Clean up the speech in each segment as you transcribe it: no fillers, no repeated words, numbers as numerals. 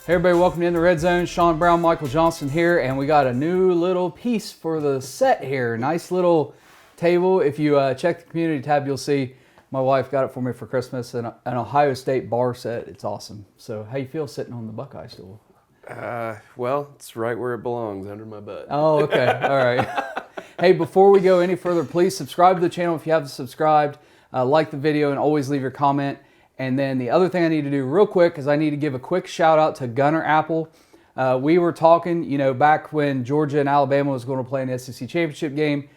Hey everybody, welcome to In the Red Zone. Sean Brown, Michael Johnson here, and we got a new little piece for the set here. Nice little table. If you check the community tab, you'll see my wife got it for me for Christmas, an Ohio State bar set. It's awesome. So how you feel sitting on the Buckeye stool? Well, it's right where it belongs, under my butt. Oh, okay. All right. Hey, before we go any further, please subscribe to the channel if you haven't subscribed. Like the video and always leave your comment. And then the other thing I need to do real quick is I need to give a quick shout out to Gunner Apple. We were talking, back when Georgia and Alabama was going to play an SEC championship game.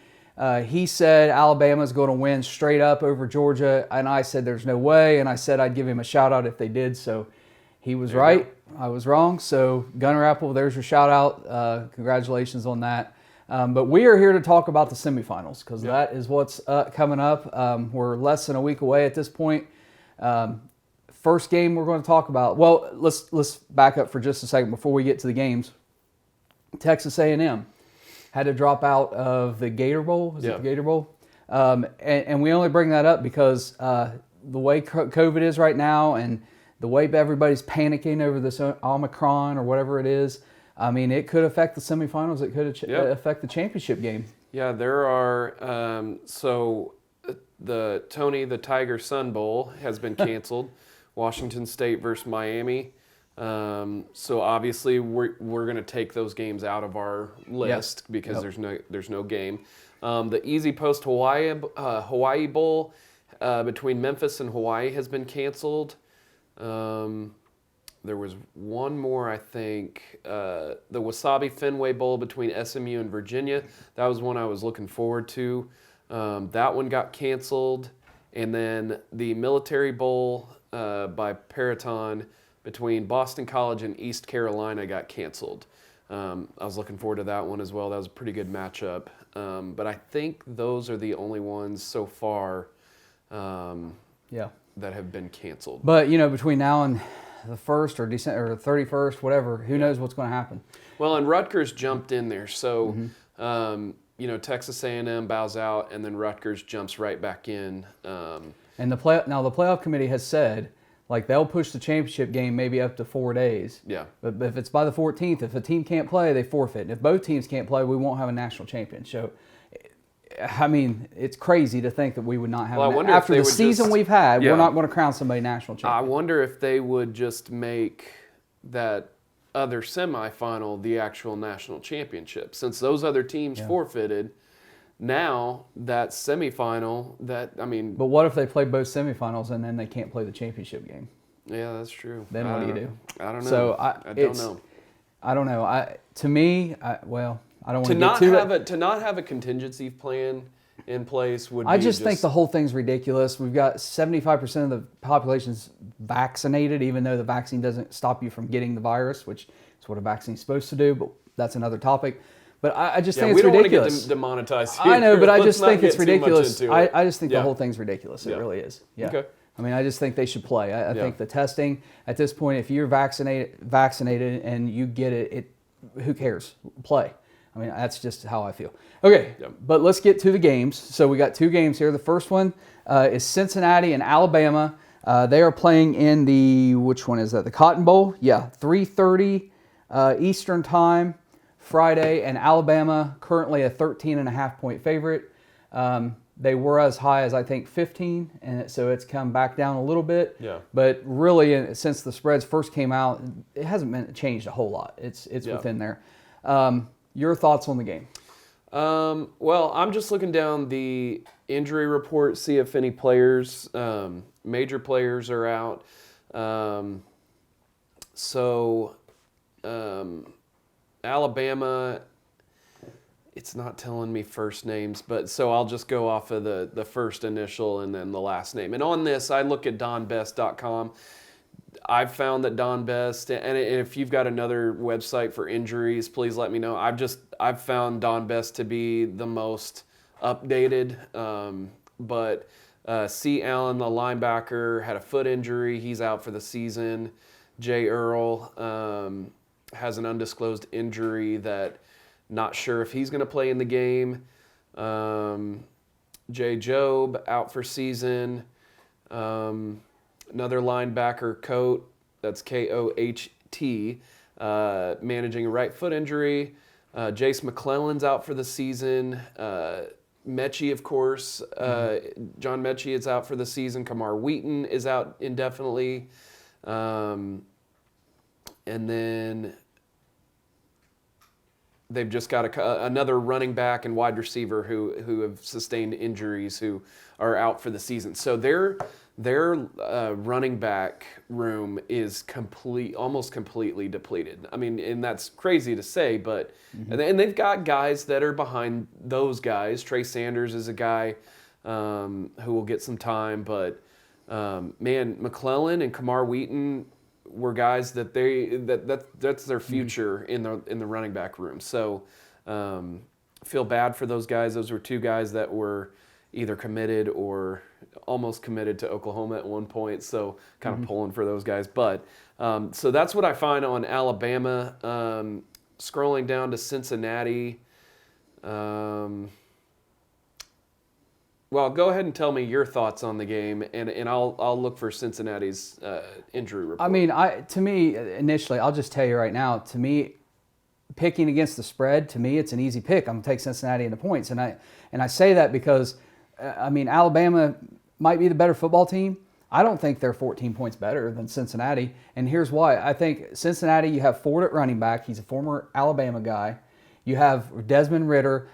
He said Alabama's going to win straight up over Georgia, and I said there's no way, and I said I'd give him a shout out if they did. So he was right. I was wrong. So Gunner Apple, there's your shout out. Congratulations on that. But we are here to talk about the semifinals because that is what's coming up. We're less than a week away at this point. First game we're going to talk about. Well, let's back up for just a second before we get to the games. Texas A&M had to drop out of the Gator Bowl. Is it the Gator Bowl? And we only bring that up because the way COVID is right now and the way everybody's panicking over this Omicron or whatever it is, I mean, it could affect the semifinals. It could affect the championship game. Yeah, there are. The Tony the Tiger Sun Bowl has been canceled. Washington State versus Miami. So obviously we're going to take those games out of our list because there's no game. The Easy Post Hawaii Bowl between Memphis and Hawaii has been canceled. There was one more, I think. The Wasabi Fenway Bowl between SMU and Virginia. That was one I was looking forward to. That one got canceled. And then the Military Bowl by Peraton between Boston College and East Carolina got canceled. I was looking forward to that one as well. That was a pretty good matchup. But I think those are the only ones so far that have been canceled. But, between now and the 1st or December or 31st, whatever, who knows what's going to happen. Well, and Rutgers jumped in there. So, Texas A&M bows out, and then Rutgers jumps right back in. And the playoff committee has said, they'll push the championship game maybe up to 4 days. Yeah. But if it's by the 14th, if a team can't play, they forfeit. And if both teams can't play, we won't have a national champion. So, I mean, it's crazy to think that we would not have. After the season we've had, we're not going to crown somebody national champion. I wonder if they would just make that other semifinal the actual national championship, since those other teams forfeited. Now that semifinal, But what if they play both semifinals and then they can't play the championship game? Yeah, that's true. Then what do you do? I don't know. So I don't know. I don't know. I don't want to not have a contingency plan in place would. I just think the whole thing's ridiculous. We've got 75% of the population's vaccinated, even though the vaccine doesn't stop you from getting the virus, which is what a vaccine's supposed to do. But that's another topic. But I just think it's ridiculous. We don't want to get demonetized here. I know, but I just think it's ridiculous. I just think the whole thing's ridiculous. It really is. Yeah. Okay. I mean, I just think they should play. I think the testing at this point, if you're vaccinated and you get it, who cares? Play. I mean, that's just how I feel. Okay, but let's get to the games. So we got 2 games here. The first one is Cincinnati and Alabama. They are playing in which one is that? The Cotton Bowl? Yeah, 3:30 Eastern Time, Friday, and Alabama currently a 13.5-point favorite. They were as high as, I think, 15, and so it's come back down a little bit. Yeah. But really, since the spreads first came out, it hasn't changed a whole lot. It's within there. Your thoughts on the game? Well, I'm just looking down the injury report, see if any players, major players are out. Alabama, it's not telling me first names, but so I'll just go off of the first initial and then the last name. And on this, I look at donbest.com. I've found that Don Best, and if you've got another website for injuries, please let me know. I've found Don Best to be the most updated. But C. Allen, the linebacker, had a foot injury. He's out for the season. Jay Earl has an undisclosed injury that not sure if he's going to play in the game. Jay Jobe out for season. Another linebacker, Coat, that's Koht, T, managing a right foot injury. Jace McClellan's out for the season. Mechie, of course. John Mechie is out for the season. Kamar Wheaton is out indefinitely. And then they've just got another running back and wide receiver who have sustained injuries who are out for the season. So their running back room is almost completely depleted. I mean, and that's crazy to say, but and they've got guys that are behind those guys. Trey Sanders is a guy who will get some time, but man, McClellan and Kamar Wheaton were guys that that's their future in the running back room. So feel bad for those guys. Those were two guys that were either committed or almost committed to Oklahoma at one point. So kind of pulling for those guys. But so that's what I find on Alabama. Scrolling down to Cincinnati. Well, go ahead and tell me your thoughts on the game, and I'll look for Cincinnati's injury report. I mean, to me, initially, I'll just tell you right now, to me, picking against the spread, to me, it's an easy pick. I'm going to take Cincinnati in the points. And I say that because, I mean, Alabama might be the better football team. I don't think they're 14 points better than Cincinnati. And here's why. I think Cincinnati, you have Ford at running back. He's a former Alabama guy. You have Desmond Ridder.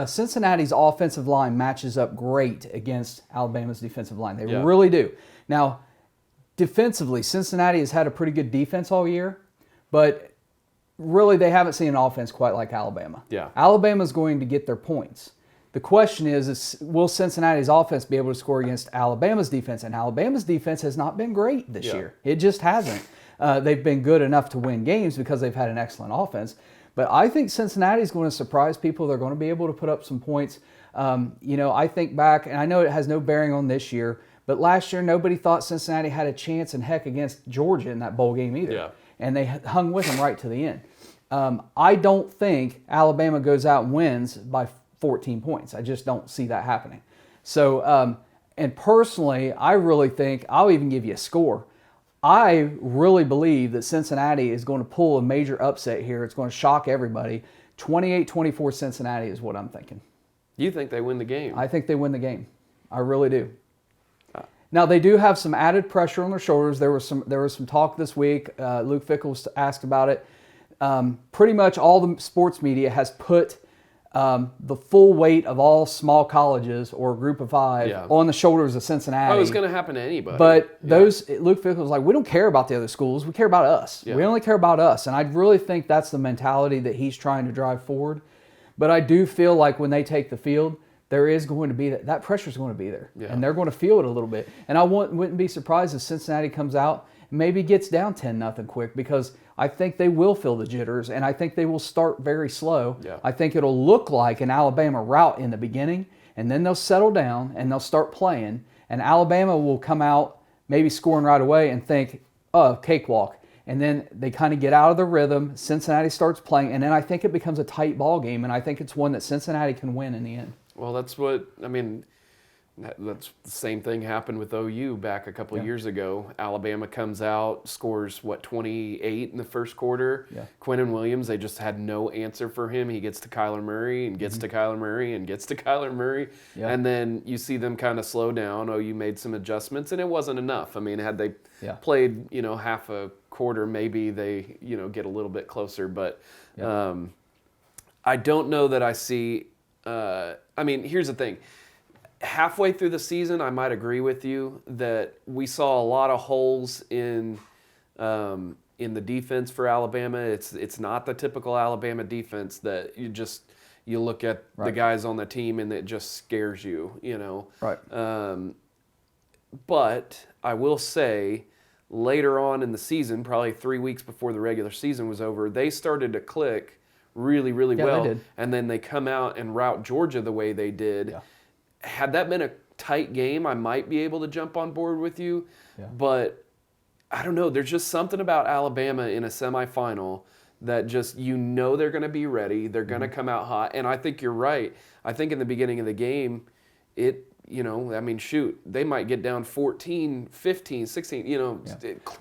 Cincinnati's offensive line matches up great against Alabama's defensive line. They really do. Now, defensively, Cincinnati has had a pretty good defense all year, but really they haven't seen an offense quite like Alabama. Yeah. Alabama's going to get their points. The question is will Cincinnati's offense be able to score against Alabama's defense? And Alabama's defense has not been great this year. It just hasn't. They've been good enough to win games because they've had an excellent offense. But I think Cincinnati's going to surprise people. They're going to be able to put up some points. I think back, and I know it has no bearing on this year, but last year nobody thought Cincinnati had a chance in heck against Georgia in that bowl game either. Yeah. And they hung with them right to the end. I don't think Alabama goes out and wins by 14 points. I just don't see that happening. So, and personally, I really think, I'll even give you a score. I really believe that Cincinnati is going to pull a major upset here. It's going to shock everybody. 28-24 Cincinnati is what I'm thinking. You think they win the game? I think they win the game. I really do. Now, they do have some added pressure on their shoulders. There was some talk this week. Luke Fickell was asked about it. Pretty much all the sports media has put the full weight of all small colleges or Group of Five on the shoulders of Cincinnati. Oh, it's going to happen to anybody. But Luke Fickell was like, we don't care about the other schools. We care about us. Yeah. We only care about us. And I really think that's the mentality that he's trying to drive forward. But I do feel like when they take the field, there is going to be that pressure is going to be there. Yeah. And they're going to feel it a little bit. And I wouldn't be surprised if Cincinnati comes out and maybe gets down 10-0 quick, because I think they will feel the jitters, and I think they will start very slow. Yeah. I think it'll look like an Alabama route in the beginning, and then they'll settle down and they'll start playing, and Alabama will come out maybe scoring right away and think, oh, cakewalk. And then they kind of get out of the rhythm. Cincinnati starts playing, and then I think it becomes a tight ball game, and I think it's one that Cincinnati can win in the end. Well, that's the same thing happened with OU back a couple of years ago. Alabama comes out, scores, 28 in the first quarter. Yeah. Quinnen Williams, they just had no answer for him. He gets to Kyler Murray and gets to Kyler Murray and gets to Kyler Murray. Yeah. And then you see them kind of slow down. OU made some adjustments, and it wasn't enough. I mean, had they played, half a quarter, maybe they, get a little bit closer. But I don't know that I see here's the thing. Halfway through the season, I might agree with you that we saw a lot of holes in the defense for Alabama. It's not the typical Alabama defense that you look at the guys on the team and it just scares you, Right. But I will say, later on in the season, probably 3 weeks before the regular season was over, they started to click really, really well. They did. And then they come out and rout Georgia the way they did. Yeah. Had that been a tight game, I might be able to jump on board with you. Yeah. But I don't know. There's just something about Alabama in a semifinal that just, they're going to be ready. They're going to come out hot. And I think you're right. I think in the beginning of the game, they might get down 14, 15, 16,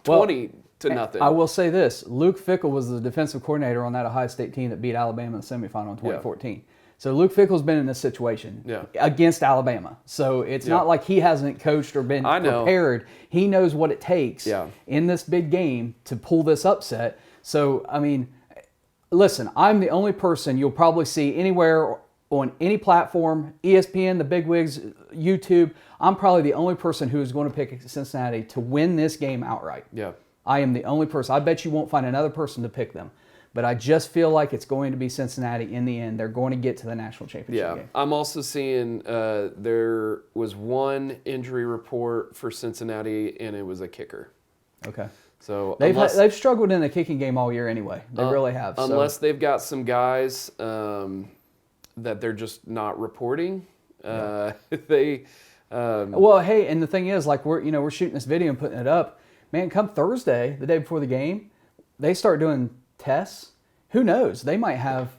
20 to to nothing. I will say this. Luke Fickell was the defensive coordinator on that Ohio State team that beat Alabama in the semifinal in 2014. So Luke Fickell's been in this situation against Alabama. So it's not like he hasn't coached or been prepared. He knows what it takes in this big game to pull this upset. So, I mean, listen, I'm the only person you'll probably see anywhere on any platform, ESPN, the bigwigs, YouTube. I'm probably the only person who is going to pick Cincinnati to win this game outright. Yeah. I am the only person. I bet you won't find another person to pick them. But I just feel like it's going to be Cincinnati in the end. They're going to get to the national championship game. I'm also seeing there was one injury report for Cincinnati, and it was a kicker. Okay. So they've struggled in the kicking game all year anyway. They really have. Unless they've got some guys that they're just not reporting. Well, hey, and the thing is, like we're shooting this video and putting it up. Man, come Thursday, the day before the game, they start doing tests. Who knows? They might have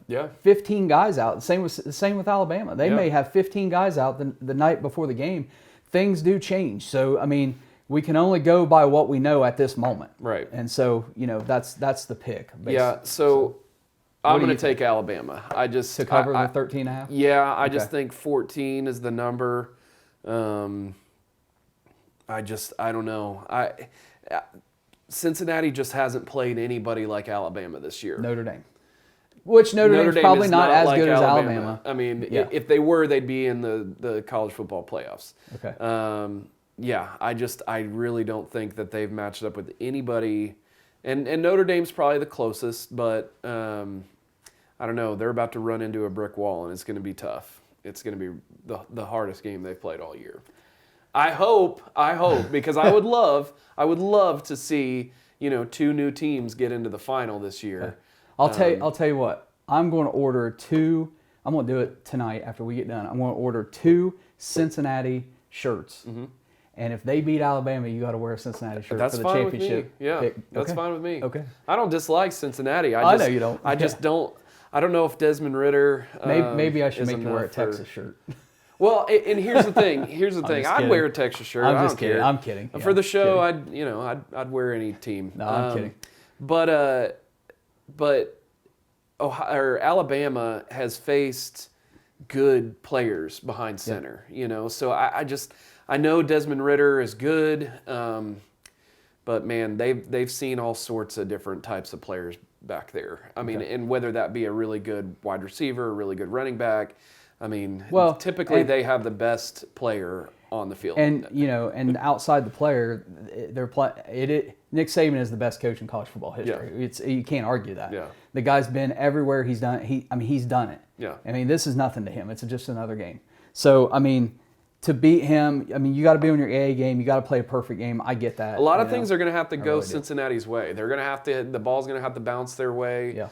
15 guys out. The same with Alabama. They may have 15 guys out the night before the game. Things do change. So, I mean, we can only go by what we know at this moment. Right. And so, that's the pick. Basically. Yeah, so I'm going to take Alabama. To cover the 13.5? Yeah, I just think 14 is the number. I don't know. Cincinnati just hasn't played anybody like Alabama this year. Notre Dame. Which Notre Dame's probably not as good as Alabama. I mean, if they were, they'd be in the college football playoffs. Okay. I really don't think that they've matched up with anybody. And Notre Dame's probably the closest, but I don't know. They're about to run into a brick wall, and it's going to be tough. It's going to be the hardest game they've played all year. I hope, because I would love to see, two new teams get into the final this year. I'll tell you what. I'm going to order 2. I'm going to do it tonight after we get done. I'm going to order 2 Cincinnati shirts. Mm-hmm. And if they beat Alabama, you got to wear a Cincinnati shirt for the championship. That's fine with me. Okay. I don't dislike Cincinnati. I know you don't. I just don't. I don't know if Desmond Ritter. Maybe I should make you wear a Texas shirt. Well, and here's the thing. I'd wear a Texas shirt. I don't care. I'm kidding. For the show, I'd wear any team. No, I'm kidding. But Alabama has faced good players behind center. So I know Desmond Ritter is good, but man, they've seen all sorts of different types of players back there. I mean, and whether that be a really good wide receiver, a really good running back. I mean, typically they have the best player on the field. And and outside the player, Nick Saban is the best coach in college football history. Yeah. You can't argue that. Yeah. The guy's been everywhere. He's done. He's done it. Yeah. I mean, this is nothing to him. It's just another game. So I mean, to beat him, you got to be on your A game. You got to play a perfect game. I get that. A lot of things are going to have to go Cincinnati's way. They're going to have to. The ball's going to have to bounce their way. Yeah.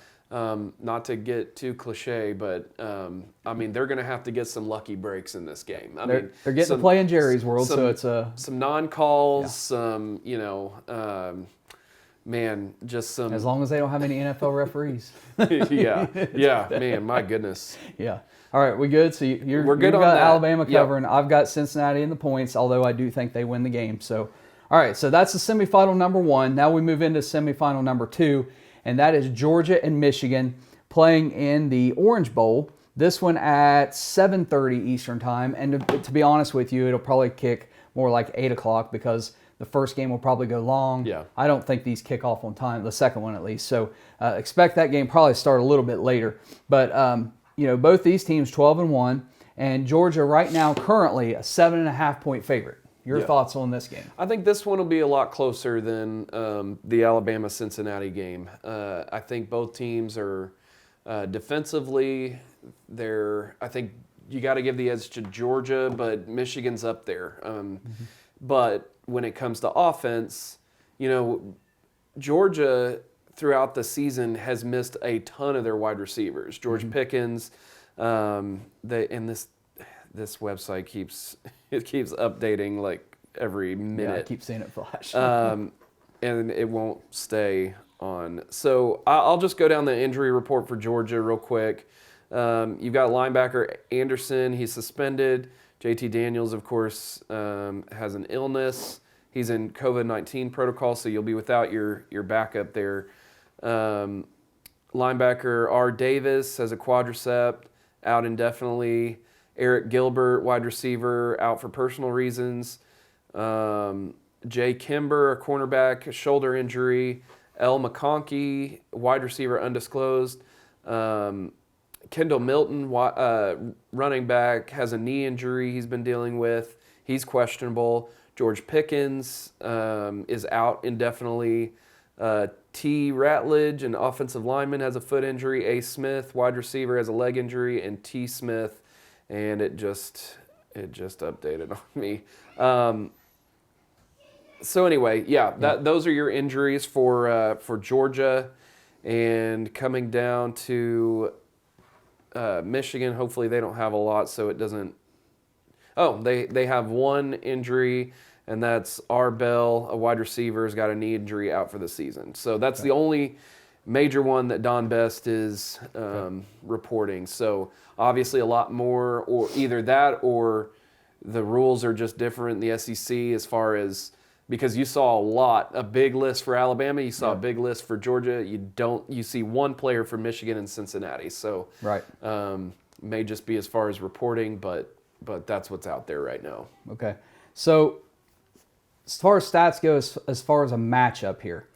Not to get too cliche, but they're going to have to get some lucky breaks in this game. They're getting to play in Jerry's world, so it's some non-calls, some just some. As long as they don't have any NFL referees. Man, my goodness. Yeah. All right, we good? So we're good you've on got that. Alabama covering. Yep. I've got Cincinnati in the points, although I do think they win the game. So, all right, so that's the semifinal number 1. Now we move into semifinal number 2. And that is Georgia and Michigan playing in the Orange Bowl. This one at 7:30 Eastern Time. And to be honest with you, it'll probably kick more like 8 o'clock because the first game will probably go long. Yeah. I don't think these kick off on time, the second one at least. So expect that game probably start a little bit later. But, both these teams 12-1. And Georgia right now currently a 7.5-point favorite. Your thoughts on this game? I think this one will be a lot closer than the Alabama-Cincinnati game. I think both teams are defensively. I think you got to give the edge to Georgia, but Michigan's up there. But when it comes to offense, Georgia throughout the season has missed a ton of their wide receivers. George Pickens, this website keeps updating like every minute. Yeah, I keep seeing it flash. And it won't stay on. So I'll just go down the injury report for Georgia real quick. You've got linebacker Anderson. He's suspended. JT Daniels, of course, has an illness. He's in COVID-19 protocol, so you'll be without your backup there. Linebacker R. Davis has a quadricep, out indefinitely. Eric Gilbert, wide receiver, out for personal reasons. Jay Kimber, a cornerback, a shoulder injury. L. McConkey, wide receiver, undisclosed. Kendall Milton, running back, has a knee injury he's been dealing with. He's questionable. George Pickens is out indefinitely. T. Ratledge, an offensive lineman, has a foot injury. A. Smith, wide receiver, has a leg injury. And T. Smith, and it just updated on me. So anyway, those are your injuries for Georgia. And coming down to Michigan, hopefully they don't have a lot, so it doesn't. Oh, they have one injury, and that's R. Bell, a wide receiver, has got a knee injury, out for the season. So that's the only major one that Don Best is reporting. So obviously a lot more, or either that or the rules are just different in the SEC as far as, because you saw a big list for Alabama, you saw a big list for Georgia. You see one player for Michigan and Cincinnati. So may just be as far as reporting, but that's what's out there right now. Okay. So as far as stats go, as far as a matchup here,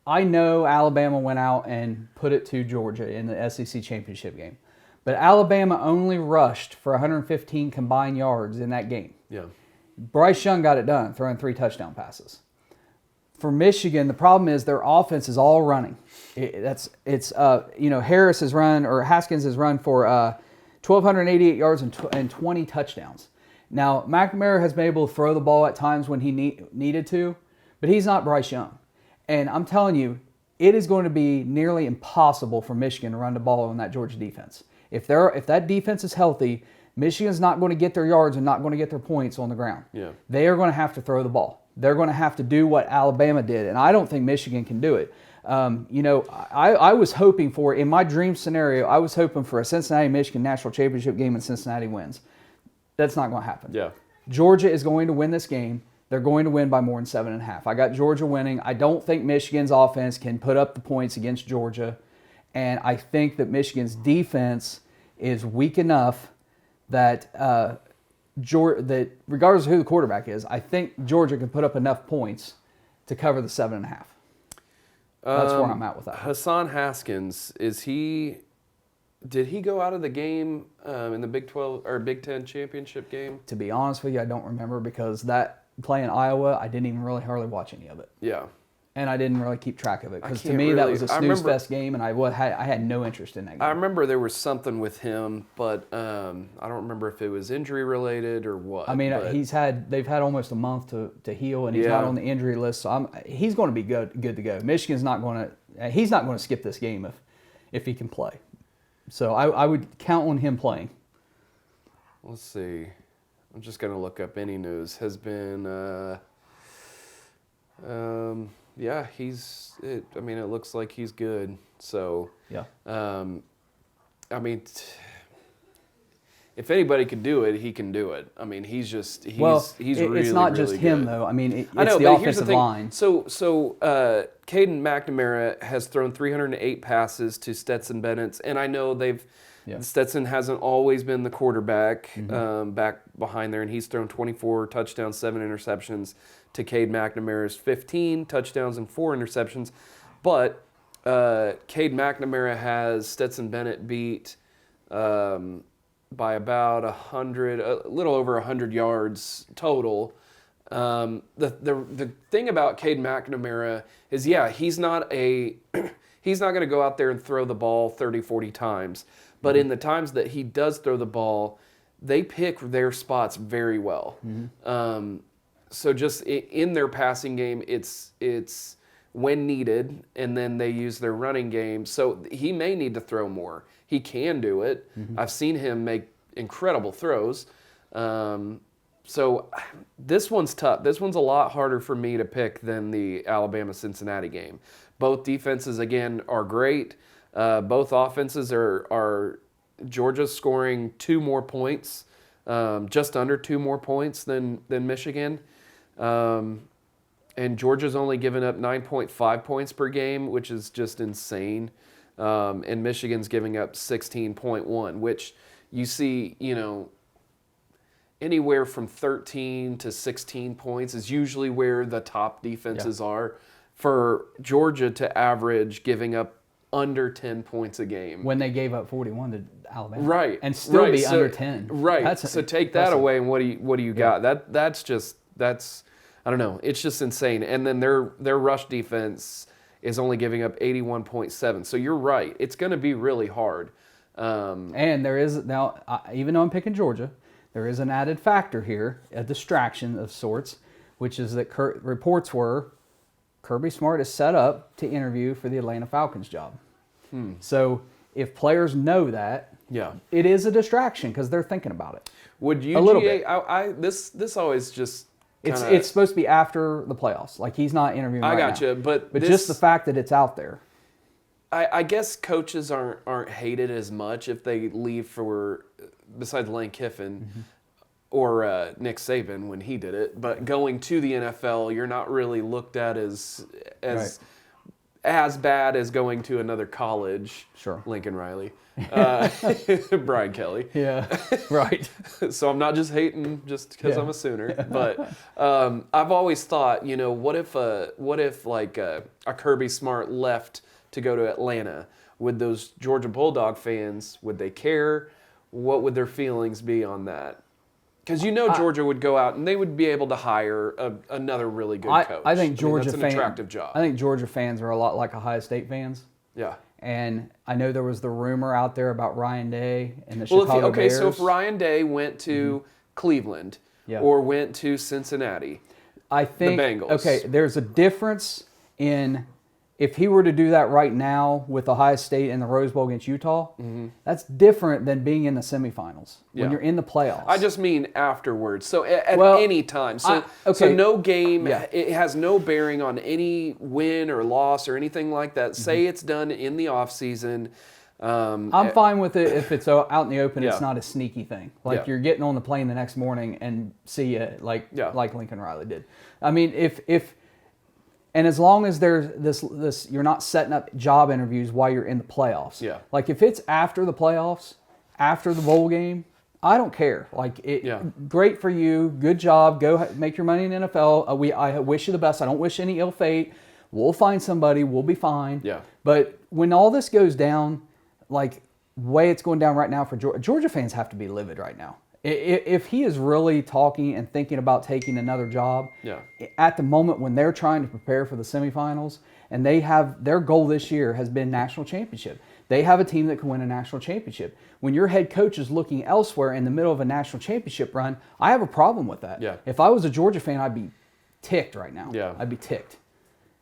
I know Alabama went out and put it to Georgia in the SEC championship game, but Alabama only rushed for 115 combined yards in that game. Yeah. Bryce Young got it done, throwing 3 touchdown passes. For Michigan, the problem is their offense is all running. Harris has run, or Haskins has run for 1,288 yards and 20 touchdowns. Now, McNamara has been able to throw the ball at times when he needed to, but he's not Bryce Young. And I'm telling you, it is going to be nearly impossible for Michigan to run the ball on that Georgia defense. If that defense is healthy, Michigan's not going to get their yards and not going to get their points on the ground. Yeah. They are going to have to throw the ball. They're going to have to do what Alabama did, and I don't think Michigan can do it. I was hoping for, in my dream scenario, I was hoping for a Cincinnati-Michigan national championship game and Cincinnati wins. That's not going to happen. Yeah. Georgia is going to win this game. They're going to win by more than 7.5. I got Georgia winning. I don't think Michigan's offense can put up the points against Georgia, and I think that Michigan's defense is weak enough that that regardless of who the quarterback is, I think Georgia can put up enough points to cover the 7.5. That's where I'm at with that. Hassan Haskins, did he go out of the game in the Big 12 or Big 10 championship game? To be honest with you, I don't remember, because that play in Iowa, I didn't even really hardly watch any of it. Yeah. And I didn't really keep track of it, because to me that was a snooze fest game, and I had no interest in that game. I remember there was something with him, but I don't remember if it was injury related or what. I mean, they've had almost a month to heal, and he's not on the injury list, so he's going to be good to go. Michigan's not going to skip this game if he can play. So I would count on him playing. Let's see. I'm just going to look up any news. Has been yeah, it looks like he's good. So, yeah. If anybody could do it, he can do it. I mean, he's really, it's not really just good. him, though. I mean, it's the the offensive line. So Caden McNamara has thrown 308 passes to Stetson Bennett, and I know Stetson hasn't always been the quarterback back behind there, and he's thrown 24 touchdowns, 7 interceptions to Cade McNamara's 15 touchdowns and 4 interceptions. But Cade McNamara has Stetson Bennett beat by about a little over 100 yards total. The thing about Cade McNamara is, he's not going to go out there and throw the ball 30, 40 times. But in the times that he does throw the ball, they pick their spots very well. So just in their passing game, it's when needed, and then they use their running game. So he may need to throw more. He can do it. I've seen him make incredible throws. So this one's tough. This one's a lot harder for me to pick than the Alabama-Cincinnati game. Both defenses, again, are great. Both offenses are Georgia's scoring 2 more points just under 2 more points than Michigan. And Georgia's only given up 9.5 points per game, which is just insane. And Michigan's giving up 16.1, which you see, anywhere from 13 to 16 points is usually where the top defenses are. For Georgia to average giving up under 10 points a game. When they gave up 41 to Alabama. Right. And still be so, under 10. Right. So take that away, and what do you got? That's I don't know. It's just insane. And then their rush defense is only giving up 81.7. So you're right. It's going to be really hard. And there is now, even though I'm picking Georgia, there is an added factor here, a distraction of sorts, which is that reports were Kirby Smart is set up to interview for the Atlanta Falcons job. So if players know that, it is a distraction because they're thinking about it. Would UGA? A little bit. This always just kinda, it's supposed to be after the playoffs. Like he's not interviewing. I right gotcha, now. but just the fact that it's out there. I guess coaches aren't hated as much if they leave for, besides Lane Kiffin or Nick Saban when he did it. But going to the NFL, you're not really looked at as bad as going to another college. Sure. Lincoln Riley, Brian Kelly. Yeah, right. So I'm not just hating just because I'm a Sooner, but I've always thought, what if like a Kirby Smart left to go to Atlanta? Would those Georgia Bulldog fans, would they care? What would their feelings be on that? Because Georgia would go out and they would be able to hire another really good coach. I think Georgia that's an attractive job. I think Georgia fans are a lot like Ohio State fans. Yeah. And I know there was the rumor out there about Ryan Day and the Chicago Bears. So if Ryan Day went to Cleveland or went to Cincinnati, I think the Bengals. Okay, there's a difference in if he were to do that right now with Ohio State in the Rose Bowl against Utah, that's different than being in the semifinals when you're in the playoffs. I just mean afterwards. So at any time. So no game, it has no bearing on any win or loss or anything like that. Say it's done in the offseason. I'm fine with it if it's out in the open. It's not a sneaky thing. Like you're getting on the plane the next morning and see it like Lincoln Riley did. I mean, and as long as there's this, you're not setting up job interviews while you're in the playoffs. Yeah. Like if it's after the playoffs, after the bowl game, I don't care. Like great for you, good job. Go make your money in the NFL. I wish you the best. I don't wish any ill fate. We'll find somebody. We'll be fine. Yeah. But when all this goes down, like the way it's going down right now for Georgia fans have to be livid right now. If he is really talking and thinking about taking another job at the moment when they're trying to prepare for the semifinals, and they have their goal this year has been national championship. They have a team that can win a national championship. When your head coach is looking elsewhere in the middle of a national championship run, I have a problem with that. Yeah. If I was a Georgia fan, I'd be ticked right now. Yeah. I'd be ticked.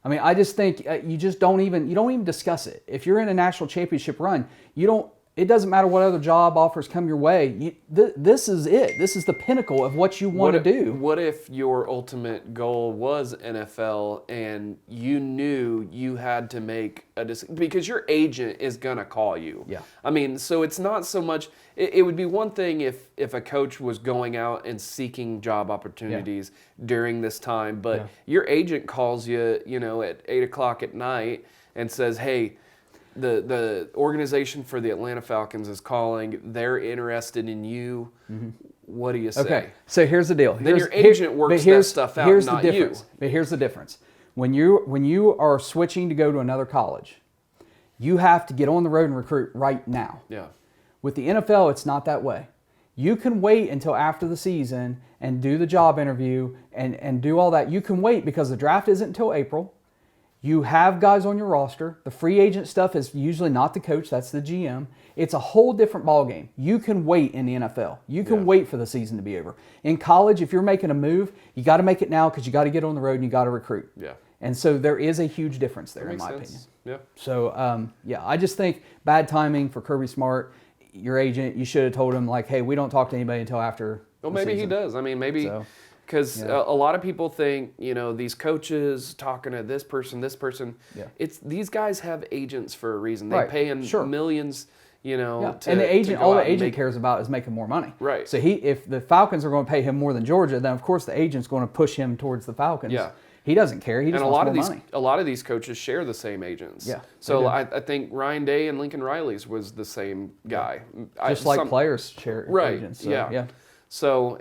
I mean, I just think you don't even discuss it. If you're in a national championship run, it doesn't matter what other job offers come your way. This is it. This is the pinnacle of what you want to do. What if your ultimate goal was NFL and you knew you had to make a decision? Because your agent is going to call you. Yeah. I mean, so it's not so much – it would be one thing if a coach was going out and seeking job opportunities during this time, but your agent calls you, at 8 o'clock at night and says, hey – The organization for the Atlanta Falcons is calling. They're interested in you. What do you say? Okay, so here's the deal. Then your agent works that stuff out, not you. But here's the difference. When you are switching to go to another college, you have to get on the road and recruit right now. Yeah. With the NFL, it's not that way. You can wait until after the season and do the job interview and do all that. You can wait because the draft isn't until April. You have guys on your roster. The free agent stuff is usually not the coach, that's the GM. It's a whole different ballgame. You can wait in the NFL. You can wait for the season to be over. In college, if you're making a move, you got to make it now because you got to get on the road and you got to recruit. Yeah. And so there is a huge difference there, in my opinion. Yeah. So, I just think bad timing for Kirby Smart. Your agent, you should have told him, like, hey, we don't talk to anybody until after the season. He does. I mean, maybe... So, because a lot of people think, these coaches talking to this person. These guys have agents for a reason. They pay in millions, you know. Yeah. To, and the agent, all the agent make, cares about is making more money. Right. So if the Falcons are going to pay him more than Georgia, then of course the agent's going to push him towards the Falcons. Yeah. He doesn't care. He just wants more money. A lot of these coaches share the same agents. Yeah. So I think Ryan Day and Lincoln Riley's was the same guy. Just players share agents. So, yeah. So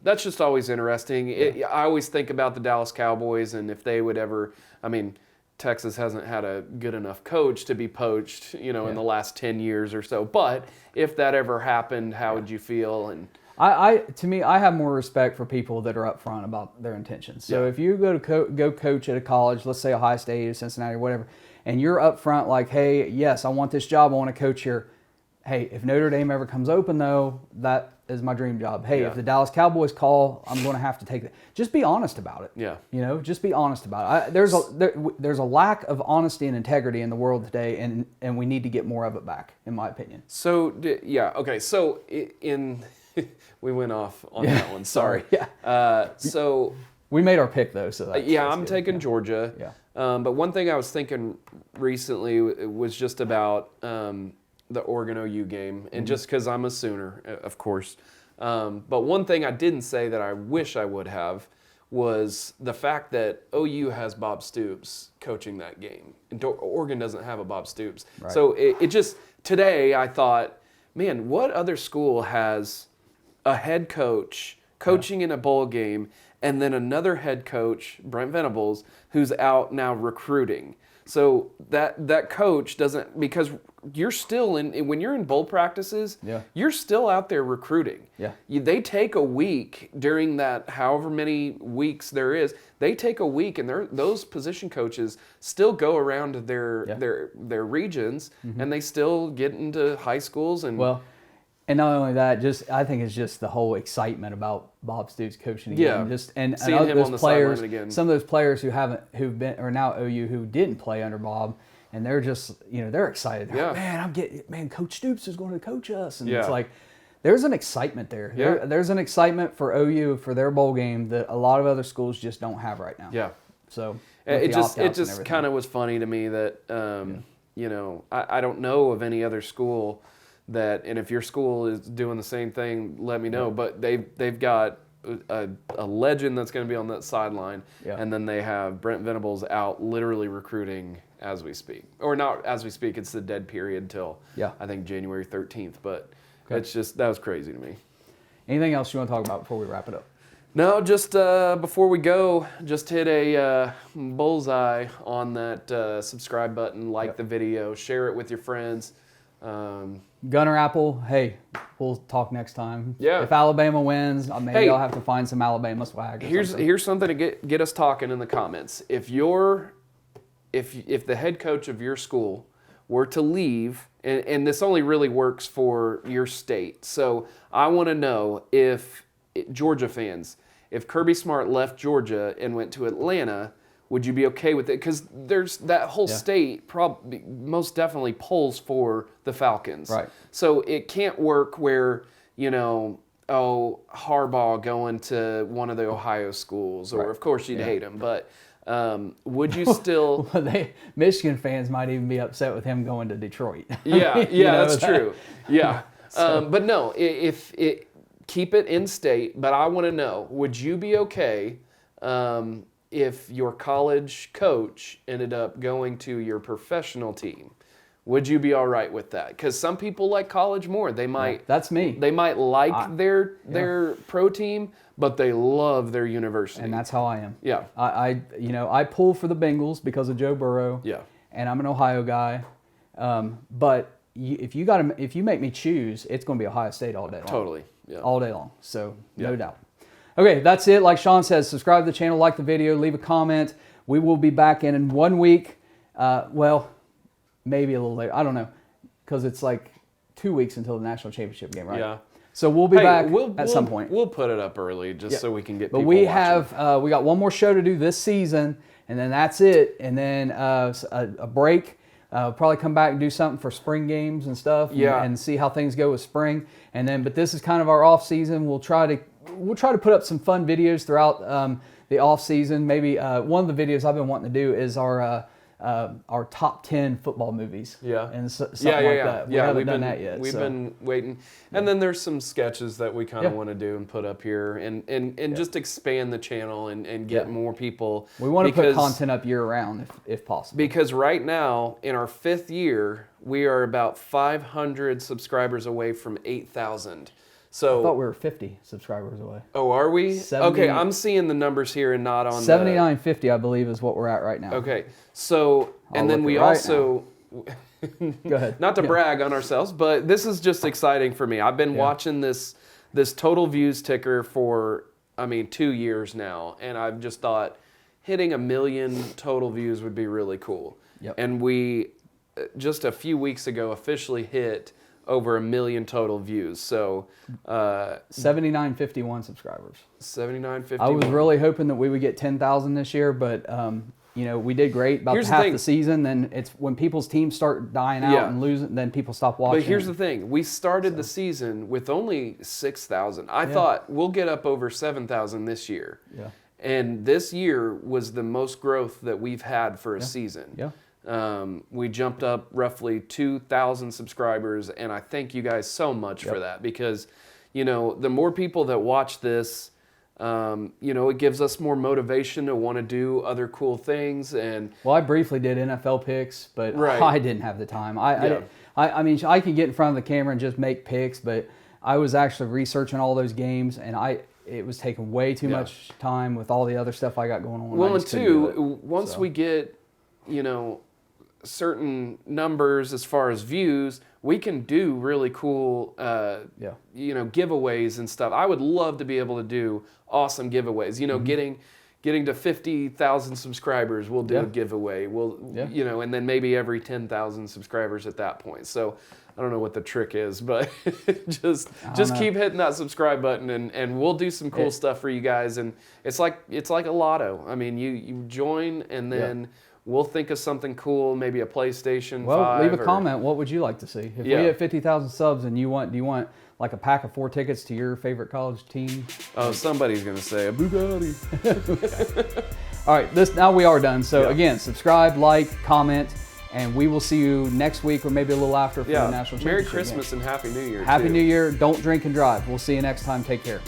that's just always interesting. I always think about the Dallas Cowboys and if they would ever, I mean, Texas hasn't had a good enough coach to be poached, you know, in the last 10 years or so. But if that ever happened, how would you feel? And to me, I have more respect for people that are upfront about their intentions. So if you go to go coach at a college, let's say Ohio State or Cincinnati or whatever, and you're upfront like, hey, yes, I want this job, I want to coach here. Hey, if Notre Dame ever comes open though, that is my dream job. Hey, if the Dallas Cowboys call, I'm going to have to take it. Just be honest about it. Yeah. You know, just be honest about it. There's a lack of honesty and integrity in the world today, and we need to get more of it back, in my opinion. So okay. So we went off on that one. Sorry. So we made our pick though. So that's I'm good. taking Georgia. Yeah. But one thing I was thinking recently was just about the Oregon OU game, and just because I'm a Sooner, of course. But one thing I didn't say that I wish I would have was the fact that OU has Bob Stoops coaching that game. And Oregon doesn't have a Bob Stoops. Right. So it just, today I thought, man, what other school has a head coach coaching in a bowl game and then another head coach, Brent Venables, who's out now recruiting? So that coach doesn't, because you're still when you're in bowl practices, you're still out there recruiting. Yeah. They take a week during that, however many weeks there is, they take a week, and those position coaches still go around their regions, and they still get into high schools and. Well, and not only that, I think it's just the whole excitement about Bob Stoops coaching again. Yeah. And seeing him on the players, sideline again. Some of those players who've been are now OU who didn't play under Bob, and they're just they're excited. They're like, man, Coach Stoops is going to coach us, and it's like there's an excitement there. Yeah. There's an excitement for OU for their bowl game that a lot of other schools just don't have right now. Yeah. So it just kind of was funny to me that I don't know of any other school that, and if your school is doing the same thing, let me know. But they've got a legend that's going to be on that sideline, and then they have Brent Venables out literally recruiting as we speak, or not as we speak. It's the dead period till I think January 13th. But it's just, that was crazy to me. Anything else you want to talk about before we wrap it up? No, just before we go, just hit a bullseye on that subscribe button, like the video, share it with your friends. Gunner Apple, hey, we'll talk next time. Yeah. If Alabama wins, maybe I'll have to find some Alabama swag. Here's something to get us talking in the comments. If the head coach of your school were to leave, and this only really works for your state, so I want to know if Georgia fans, if Kirby Smart left Georgia and went to Atlanta, would you be okay with it? Because there's that whole state probably most definitely pulls for the Falcons. Right. So it can't work where, Harbaugh going to one of the Ohio schools, or of course you'd hate him, but would you still? Michigan fans might even be upset with him going to Detroit. That's true. Yeah. But no, if keep it in state, but I want to know, would you be okay if your college coach ended up going to your professional team? Would you be all right with that? Because some people like college more. They might. That's me. They might like their pro team, but they love their university. And that's how I am. Yeah. I pull for the Bengals because of Joe Burrow. Yeah. And I'm an Ohio guy. But if you make me choose, it's going to be Ohio State all day long. Totally. Yeah. All day long. So no doubt. Okay, that's it. Like Shaun says, subscribe to the channel, like the video, leave a comment. We will be back in 1 week. Maybe a little later. I don't know, because it's like 2 weeks until the national championship game, right? Yeah. So we'll be back at some point. We'll put it up early just so we can get. But people we watching. we got one more show to do this season, and then that's it. And then a break. Probably come back and do something for spring games and stuff. And see how things go with spring. And then, but this is kind of our off season. We'll try to put up some fun videos throughout the off season. Maybe one of the videos I've been wanting to do is our our top 10 football movies. Yeah. And something like that. We haven't done that yet. We've been waiting. And then there's some sketches that we kind of want to do and put up here and just expand the channel and get more people. We want to put content up year round if possible. Because right now, in our 5th year, we are about 500 subscribers away from 8,000. So I thought we were 50 subscribers away. Oh, are we? 70, okay, I'm seeing the numbers here and not on 79.50, I believe, is what we're at right now. Okay, so, and then we also, go ahead. Not to brag on ourselves, but this is just exciting for me. I've been watching this total views ticker for, 2 years now, and I've just thought hitting 1 million total views would be really cool. Yep. And we, just a few weeks ago, officially hit over 1 million total views. So 79.51 subscribers. 79.51. I was really hoping that we would get 10,000 this year, but we did great about half the season. Then it's when people's teams start dying out and losing, then people stop watching. But here's the thing: we started the season with only 6,000. I thought we'll get up over 7,000 this year. Yeah. And this year was the most growth that we've had for a season. Yeah. We jumped up roughly 2,000 subscribers, and I thank you guys so much for that because, the more people that watch this, it gives us more motivation to want to do other cool things. And well, I briefly did NFL picks, but I didn't have the time. I can get in front of the camera and just make picks, but I was actually researching all those games, and it was taking way too much time with all the other stuff I got going on. Well, and two, once we get, certain numbers as far as views, we can do really cool, giveaways and stuff. I would love to be able to do awesome giveaways. Getting to 50,000 subscribers, we'll do a giveaway. And then maybe every 10,000 subscribers at that point. So I don't know what the trick is, but just keep hitting that subscribe button, and we'll do some cool stuff for you guys. And it's like a lotto. You join, and then we'll think of something cool, maybe a PlayStation 5. Well, leave a comment. What would you like to see? If we hit 50,000 subs and do you want like a pack of 4 tickets to your favorite college team? Oh, somebody's going to say a Bugatti. All right, now we are done. So again, subscribe, like, comment, and we will see you next week or maybe a little after for the national championship. Merry Christmas and Happy New Year. Happy New Year. Don't drink and drive. We'll see you next time. Take care.